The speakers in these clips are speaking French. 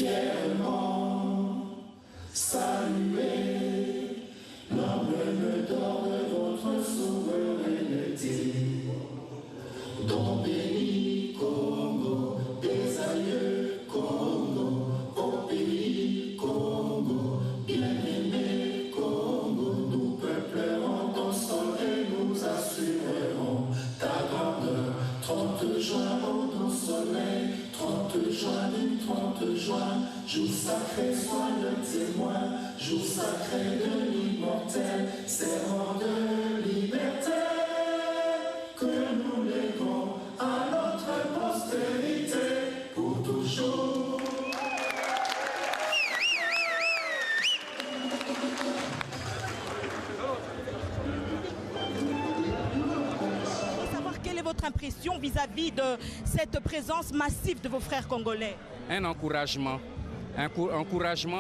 fièrement saluer l'emblème d'or de votre souveraineté. Don béni Congo, des aïeux Congo, au pays Congo, bien-aimé Congo, nous peuplerons ton sol et nous assurerons ta grandeur. 30 juin au doux soleil, 30 juin du 30 juin, jour sacré sois le témoin, jour sacré de l'immortel, serment de liberté que nous léguons à notre postérité pour toujours. Quelle est votre impression vis-à-vis de cette présence massive de vos frères congolais? Un encouragement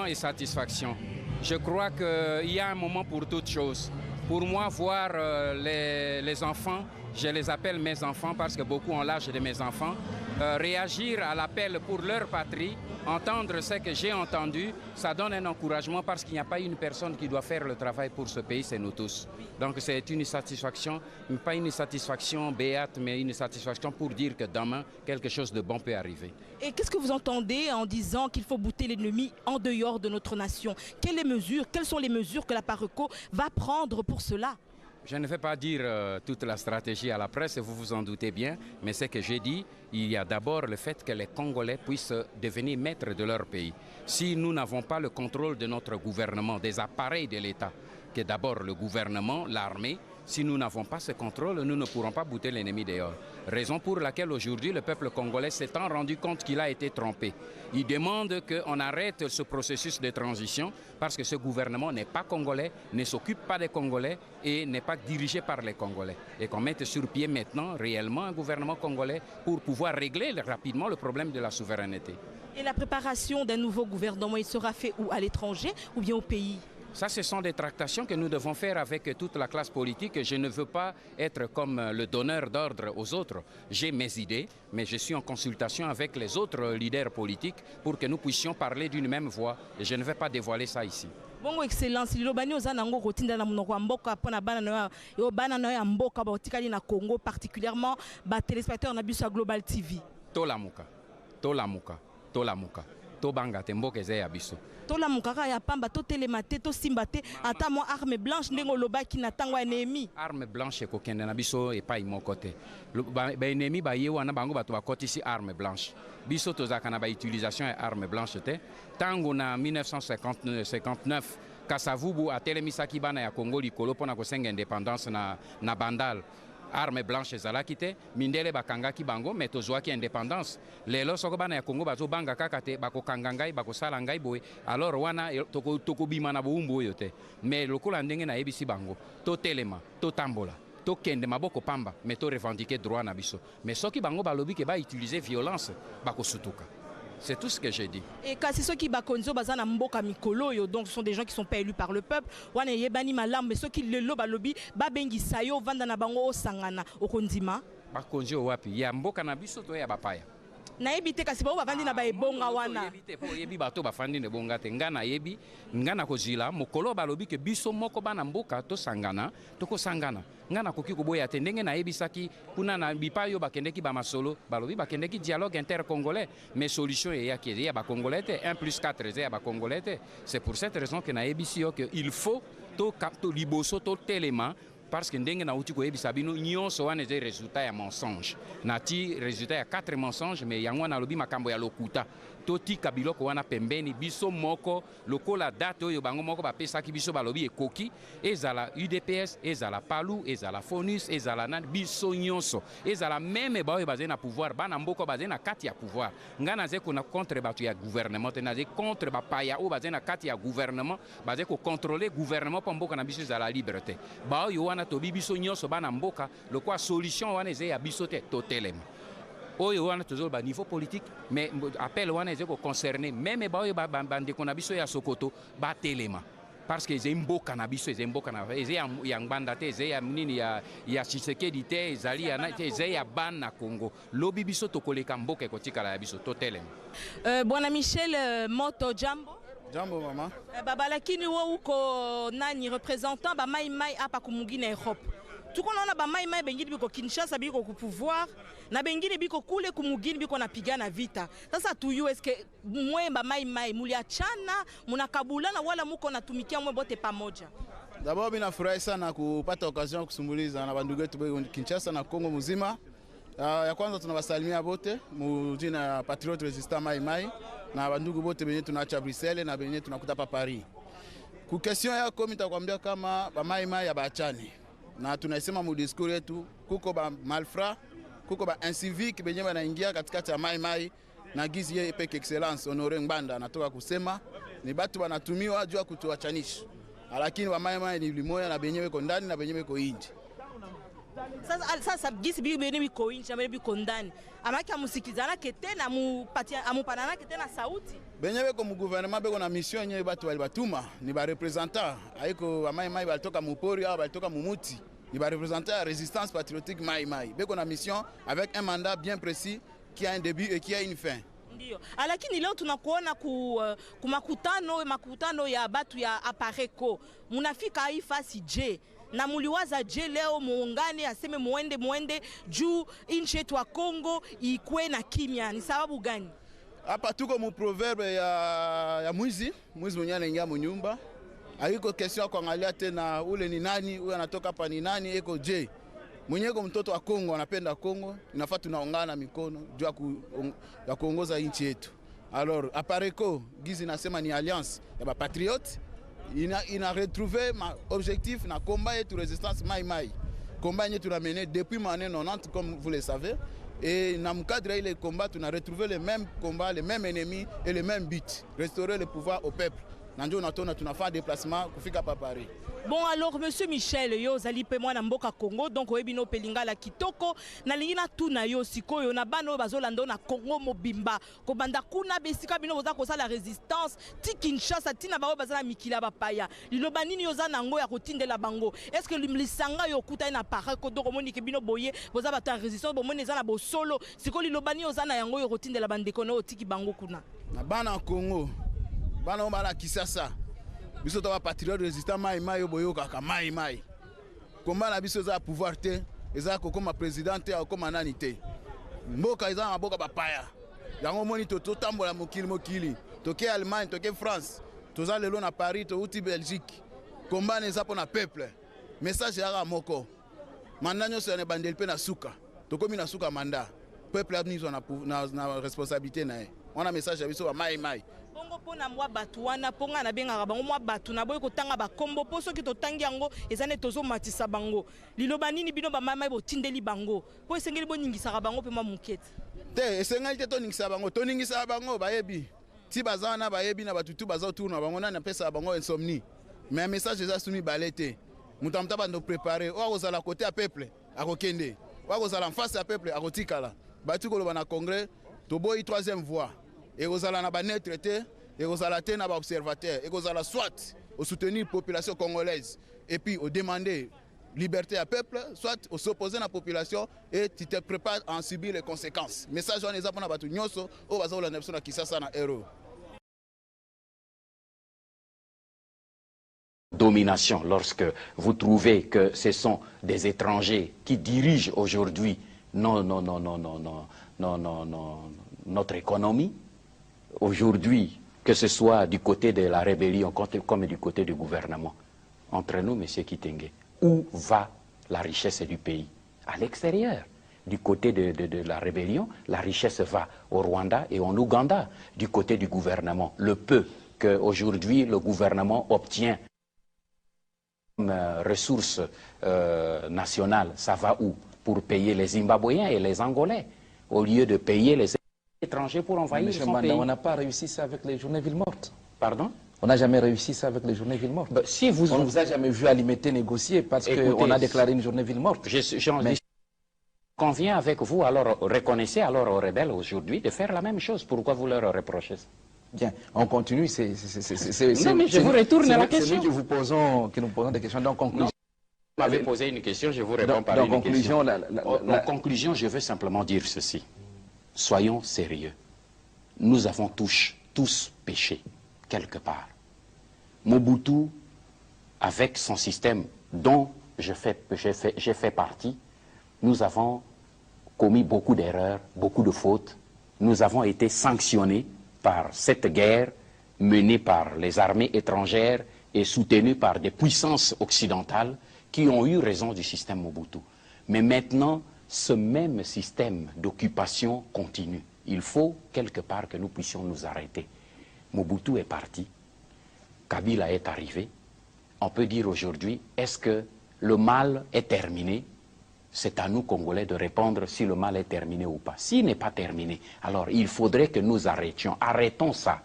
et satisfaction. Je crois qu'il y a un moment pour toutes choses. Pour moi, voir les enfants, je les appelle mes enfants parce que beaucoup ont l'âge de mes enfants, réagir à l'appel pour leur patrie, entendre ce que j'ai entendu, ça donne un encouragement parce qu'il n'y a pas une personne qui doit faire le travail pour ce pays, c'est nous tous. Donc c'est une satisfaction, pas une satisfaction béate, mais une satisfaction pour dire que demain, quelque chose de bon peut arriver. Et qu'est-ce que vous entendez en disant qu'il faut bouter l'ennemi en dehors de notre nation? Quelles sont les mesures que la PARECO va prendre pour cela? Je ne vais pas dire toute la stratégie à la presse, vous vous en doutez bien, mais ce que j'ai dit, il y a d'abord le fait que les Congolais puissent devenir maîtres de leur pays. Si nous n'avons pas le contrôle de notre gouvernement, des appareils de l'État, qui est d'abord le gouvernement, l'armée, si nous n'avons pas ce contrôle, nous ne pourrons pas bouter l'ennemi dehors. Raison pour laquelle aujourd'hui le peuple congolais s'étant rendu compte qu'il a été trompé. Il demande qu'on arrête ce processus de transition parce que ce gouvernement n'est pas congolais, ne s'occupe pas des Congolais et n'est pas dirigé par les Congolais. Et qu'on mette sur pied maintenant réellement un gouvernement congolais pour pouvoir régler rapidement le problème de la souveraineté. Et la préparation d'un nouveau gouvernement, il sera fait où? À l'étranger ou bien au pays? Ça, ce sont des tractations que nous devons faire avec toute la classe politique. Je ne veux pas être comme le donneur d'ordre aux autres. J'ai mes idées, mais je suis en consultation avec les autres leaders politiques pour que nous puissions parler d'une même voix. Et je ne vais pas dévoiler ça ici. Bongo excellence, lilobani ozanango rotinda na munoko mboka pona bana na ya mboka ba otikali na Congo, particulièrement ba téléspectateurs na biso Global TV. Tolamuka. Tobanga te mboka eza ya biso. Tola mukaka ya pamba to telemate to simbate ata mo arme blanche ndengo lobaki na tango ennemi. Arme blanche ko kende na biso e pa imoko te. Ba ennemi ba yewa na bango bato bakotisi arme blanche. Biso tozaka na ba utilisation ya arme blanche te. Tango na 1959 Kasavubu atelemisaki bana ya Congo likolo pona kosenga indépendance na Bandal. Arme blanche ezalaki te, mindele bakangaki bango, mais tozwaki indépendance. Lelo soko bana ya Congo bazo banga kaka te, bakokanga ngai, bakosala ngai boye. Alors wana tokobima na boumbu oyo te. Mais lokola ndenge na yebisi bango, to telema, to tambola, to kende maboko pamba, mais to revendiquer droit na biso. Mais soki bango balobi ke ba utiliser violence, bakosutuka. C'est tout ce que j'ai dit. Et quand c'est ceux qui bakonzo bazana mboka mikolo, donc ce sont des gens qui sont pas élus par le peuple. Wana yebani malam, mais ceux qui le loba lobi babengi sayo vanda na bango sangana okondima. Bakonzo wapi ya mboka na biso to ya bapaya. Na yebite kasi ba bavandi na ba ebonga wana. Yebite po yebi bato bafandi ne bonga te ngana yebi ngana kozila mokolo balobi ke biso moko bana mboka to sangana to ko sangana. Ngana koki koboya te ndenge na yebisaki kuna na bipayo bakendeki ba masolo balobi bakendeki dialogue intercongolais mais solution ya ki ya ba congolais te 1 + 4 ya ba congolais te. C'est pour cette raison que na yebisi yo que il faut to liboso to telema. Parce que ndenge na uti ko yebisa bino nyonso wana eza résultat ya mensonge. Nati résultat ya 4 mensonges mais yango na lobi makambo ya lokuta. Toti kabiloko wana pembeni biso moko lokola date oyo bango moko bapesaki biso balobi ekoki ezala UDPS ezala Palu ezala Fonus ezala na biso nyonso ezala même ba oyo bazé na pouvoir bana mboko bazé na kati ya pouvoir ngana ze ko na contre batu ya gouvernement te na ze contre ba paya o bazé na kati ya gouvernement bazé ko contrôler gouvernement pa mboka na biso ezala liberté ba oyo wana tobi biso nyonso bana mboka lokwa solution wana eze ya biso te totelema. Oyo wana toujours ba niveau politique mais appel wana eze ko concerner même ba oyo bande ko na biso ya Sokoto ba telema parce que ezali mboka na biso, ezali mboka na ezali ya ngbanda te, ezali ya nini ya Tshisekedi te, ezali ya te, ezali ya bana na Congo. Lobi biso tokoleka mboka ekotikala ya biso totelema. Bwana Michel Moto, jambo. Jambo mama. Baba lakini wo uko nani représentant ba mai mai hapa kumugina Europe. Tuko naona ba mai mai bengine biko Kinshasa biko ku pouvoir na bengine biko kule kumugini biko napigana vita. Sasa tuyu eske mwemba mai mai muliachana munakabulana wala muko natumikia mwe bote pamoja? D'abord mimi nafurahi sana kupata occasion kusumuliza na bandugu wetu Kinshasa na Kongo mzima. Ya kwanza tunawasalimia bote mujina ya Patriot Resistant Mai Mai na bandugu bote benye tunaacha Bruxelles na benye tunakuta pa Paris. Ku question yako mimi nitakwambia kama ba Mai Mai ya baachani. Na tunasema mu discours yetu kuko ba malfra, kuko ba incivique benye banaingia katikati ya Mai Mai na gizi yeye peke excellence Honore Ngbanda anatoka kusema ni batu banatumiwa jua kutuachanisha. Lakini wa Mai Mai ni limoya na benye weko ndani na benye weko nje. Sasa gisi bibeni biko nje na biko ndani. Amaki amusikizana ketena amupanana ketena sauti. Benye beko mu gouvernement beko na mission nye batu bali batuma ni ba representant aiko ba Mai Mai balitoka mupori au balitoka mumuti. Ni ba representant ya résistance patriotique Mai Mai. Beko na mission avec un mandat bien précis qui a un début et qui a une fin. Ndio. Lakini leo tunakuona ku makutano ya batu ya Apareko. Munafika hii fasi je? Na muliwaza je leo muungane aseme muende juu nchi yetu wa Kongo ikwe na kimya, ni sababu gani? Hapa tuko mu proverbe ya mwizi mwenye anaingia mu nyumba. Haiko question kuangalia tena ule ni nani, huyu anatoka hapa ni nani, eko je. Mwenyeko mtoto wa Kongo anapenda Kongo, inafaa tunaungana mikono juu ya kuongoza nchi yetu. Alors Apareko gizi nasema ni alliance ya ba patriote. Il a retrouvé ma objectif na combat et résistance Mai Mai. Combat que tu as mené depuis les années 90 comme vous le savez. Et dans le cadre de combat, tu as retrouvé les mêmes combats, les mêmes ennemis et les mêmes buts. Restaurer le pouvoir au peuple. Nous avons fait un déplacement pour faire Paris. Bon alors monsieur Michel yo zali pe mwana mboka Congo donc oyebino pelinga la kitoko na lingina tuna yo sikoyo na bano bazolanda na Congo mobimba ko banda kuna besika bino boza ko sala résistance ti Kinshasa tina ba bazala mikila bapaya liloba nini yo za nango ya kotindela bango est-ce que limlisanga yo kuta na para ko doko moni ke bino boye boza bata résistance bo moni za na bo solo siko liloba nini yo za na yango yo kotindela bandeko na otiki bango kuna na bana Congo bana bala Kisasa biso to patriote résistant Mai Mai boyo kaka Mai Mai komba na biso za pouvoir te eza ko comme présidente au comme nanité mboka eza maboka bapaya yango moni to tambola mokili toke Allemagne toke France toza lelo na Paris to uti Belgique komba neza pona peuple message ya moko mandanyo so ne bandel pe na suka tokomi na suka manda peuple a nizo na responsabilité na on a message ya biso ba Mai Mai bongo pona mwa batu wana ponga na benga bango mwa batu na boye kotanga ba kombo poso ki totangi yango ezane tozo matisa bango liloba nini bino ba mama bo tindeli bango po esengeli bo ningisa bango pe mwa mukete te esengeli te to ningisa bango bayebi ti bazana bayebi na batutu baza tourna bango na pesa bango insomnie mais message eza sumi balete mutamta bando préparer o kozala côté à peuple akokende o kozala en face à peuple akotikala batu koloba na congrès to boyi troisième voie et kozala na ba neutre te et kozala te na ba observateur et kozala soit au soutenir population congolaise et puis au demander liberté à peuple soit au s'opposer à la population et tu te prépares à en subir les conséquences message on eza pona batu nyoso o bazola na biso na Kisasa na héros domination lorsque vous trouvez que ce sont des étrangers qui dirigent aujourd'hui notre économie. Aujourd'hui, que ce soit du côté de la rébellion comme du côté du gouvernement. Entre nous, M. Kitenge, où va la richesse du pays? À l'extérieur. Du côté de la rébellion, la richesse va au Rwanda et en Ouganda. Du côté du gouvernement, le peu qu'aujourd'hui le gouvernement obtient comme ressources nationales, ça va où? Pour payer les Zimbabwéens et les Angolais, au lieu de payer les étrangers pour envahir son pays. On n'a pas réussi ça avec les journées villes mortes. Pardon? On n'a jamais réussi ça avec les journées villes mortes. Ben, si vous... On ne vous a jamais vu alimenter, négocier parce qu'on a déclaré une journée ville morte. Je conviens avec vous, alors reconnaissez alors aux rebelles aujourd'hui de faire la même chose. Pourquoi vous leur reprochez ça? Bien, on continue. Non, mais je vous retourne à la question. C'est nous qui nous posons des questions. Donc, conclusion. Vous m'avez posé une question, je vous réponds par une question. En conclusion, je veux simplement dire ceci. Soyons sérieux. Nous avons tous péché, quelque part. Mobutu, avec son système dont j'ai fait partie, nous avons commis beaucoup d'erreurs, beaucoup de fautes. Nous avons été sanctionnés par cette guerre menée par les armées étrangères et soutenue par des puissances occidentales qui ont eu raison du système Mobutu. Mais maintenant, ce même système d'occupation continue. Il faut quelque part que nous puissions nous arrêter. Mobutu est parti, Kabila est arrivé. On peut dire aujourd'hui, est-ce que le mal est terminé? C'est à nous, Congolais, de répondre si le mal est terminé ou pas. S'il n'est pas terminé, alors il faudrait que nous arrêtions. Arrêtons ça.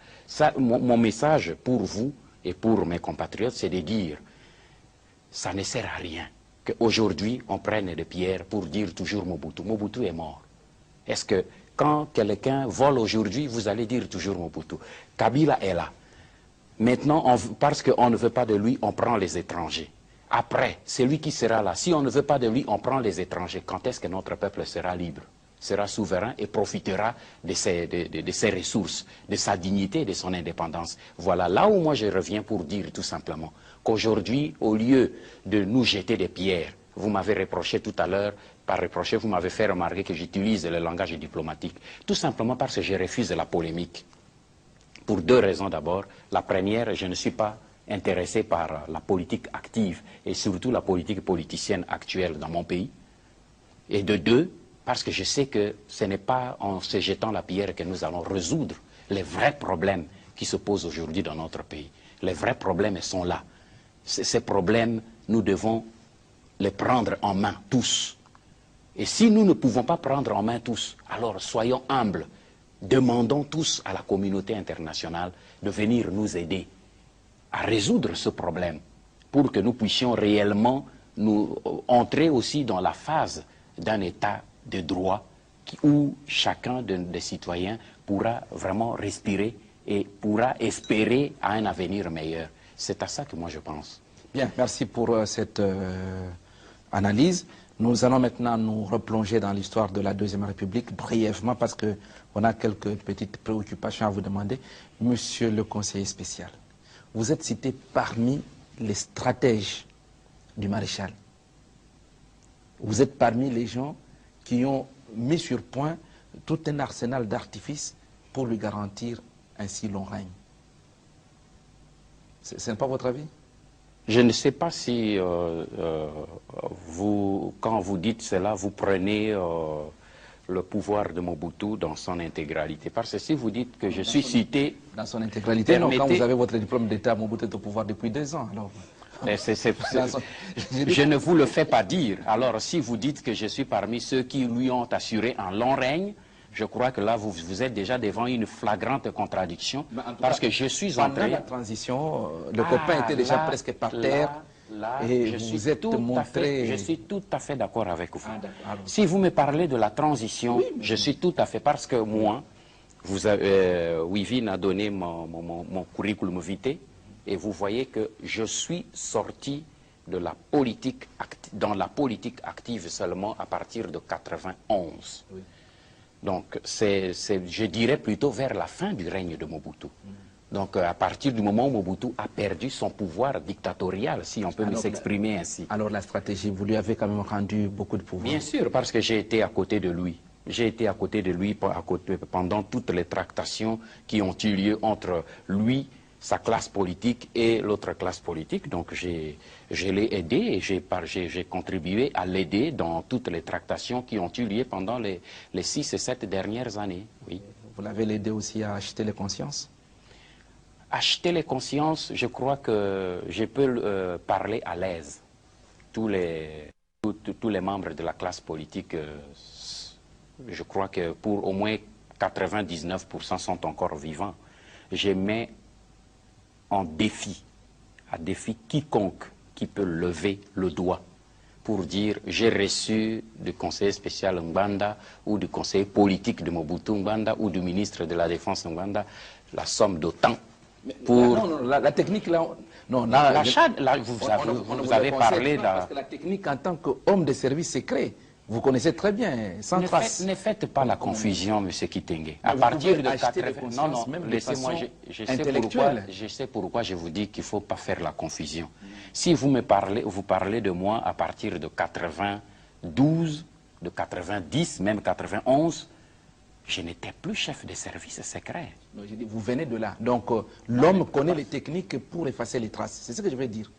Mon message pour vous et pour mes compatriotes, c'est de dire, ça ne sert à rien qu'aujourd'hui on prenne des pierres pour dire toujours Mobutu. Mobutu est mort. Est-ce que quand quelqu'un vole aujourd'hui, vous allez dire toujours Mobutu? Kabila est là. Maintenant, parce qu'on ne veut pas de lui, on prend les étrangers. Après, c'est lui qui sera là. Si on ne veut pas de lui, on prend les étrangers. Quand est-ce que notre peuple sera libre, sera souverain et profitera de ses ressources, de sa dignité et de son indépendance? Voilà là où moi je reviens pour dire tout simplement qu'aujourd'hui, au lieu de nous jeter des pierres, vous m'avez reproché tout à l'heure, par reprocher, vous m'avez fait remarquer que j'utilise le langage diplomatique, tout simplement parce que je refuse la polémique. Pour deux raisons d'abord. La première, je ne suis pas intéressé par la politique active et surtout la politique politicienne actuelle dans mon pays. Et de deux, parce que je sais que ce n'est pas en se jetant la pierre que nous allons résoudre les vrais problèmes qui se posent aujourd'hui dans notre pays. Les vrais problèmes sont là. Ces problèmes, nous devons les prendre en main tous. Et si nous ne pouvons pas prendre en main tous, alors soyons humbles. Demandons tous à la communauté internationale de venir nous aider à résoudre ce problème pour que nous puissions réellement nous entrer aussi dans la phase d'un état de droit où chacun des citoyens pourra vraiment respirer et pourra espérer à un avenir meilleur. C'est à ça que moi je pense. Bien, merci pour cette analyse. Nous allons maintenant nous replonger dans l'histoire de la Deuxième République brièvement parce qu'on a quelques petites préoccupations à vous demander. Monsieur le conseiller spécial, vous êtes cité parmi les stratèges du maréchal. Vous êtes parmi les gens qui ont mis sur point tout un arsenal d'artifices pour lui garantir un si long règne. Ce n'est pas votre avis? Je ne sais pas si quand vous dites cela, vous prenez le pouvoir de Mobutu dans son intégralité. Parce que si vous dites que je suis cité... Dans son intégralité, non, quand vous avez votre diplôme d'État, Mobutu est au pouvoir depuis 2 ans. Alors... Je ne vous le fais pas dire. Alors, si vous dites que je suis parmi ceux qui lui ont assuré un long règne, je crois que là, vous êtes déjà devant une flagrante contradiction. Parce que je suis entré... Pendant la transition, le copain était déjà presque par terre. Et je suis tout à fait d'accord avec vous. Si vous me parlez de la transition, je suis tout à fait... Parce que moi, Wivine a donné mon curriculum vitae, et vous voyez que je suis sorti de la politique, dans la politique active seulement à partir de 91. Oui. Donc, je dirais plutôt vers la fin du règne de Mobutu. Donc, à partir du moment où Mobutu a perdu son pouvoir dictatorial, si on peut s'exprimer ainsi. Alors, la stratégie, vous lui avez quand même rendu beaucoup de pouvoir. Bien sûr, parce que j'ai été à côté de lui. J'ai été à côté de lui pendant toutes les tractations qui ont eu lieu entre lui, sa classe politique et l'autre classe politique. Donc, je l'ai aidé et j'ai contribué à l'aider dans toutes les tractations qui ont eu lieu pendant les 6 et 7 dernières années. Oui. Vous l'avez aidé aussi à acheter les consciences? Acheter les consciences, je crois que je peux parler à l'aise. Tous les membres de la classe politique, je crois que pour au moins 99% sont encore vivants. Je mets en défi, à défi quiconque qui peut lever le doigt pour dire j'ai reçu du conseiller spécial Ngbanda ou du conseiller politique de Mobutu Ngbanda ou du ministre de la Défense Ngbanda la somme d'autant pour... Non, la technique, là... Non, là, L'achat, là, vous avez parlé... Parce que la technique, en tant qu'homme de service secret, vous connaissez très bien, sans trace. Ne faites pas la confusion, M. Kitenge. À partir de 80... Non, laissez-moi, je sais pourquoi je vous dis qu'il ne faut pas faire la confusion. Si vous parlez de moi à partir de 92, de 90, même 91, je n'étais plus chef de service secret. Vous venez de là. Donc, l'homme connaît les techniques pour effacer les traces. C'est ce que je veux dire.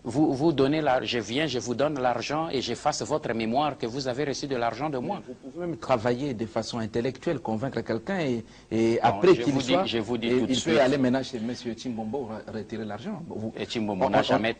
Vous donnez je vous donne l'argent et j'efface votre mémoire que vous avez reçu de l'argent de moi. Vous pouvez même travailler de façon intellectuelle, convaincre quelqu'un et après qu'il soit... Je vous dis tout de il suite. peut aller maintenant chez M. Chimbombo retirer l'argent. Et Chimbombo n'a jamais...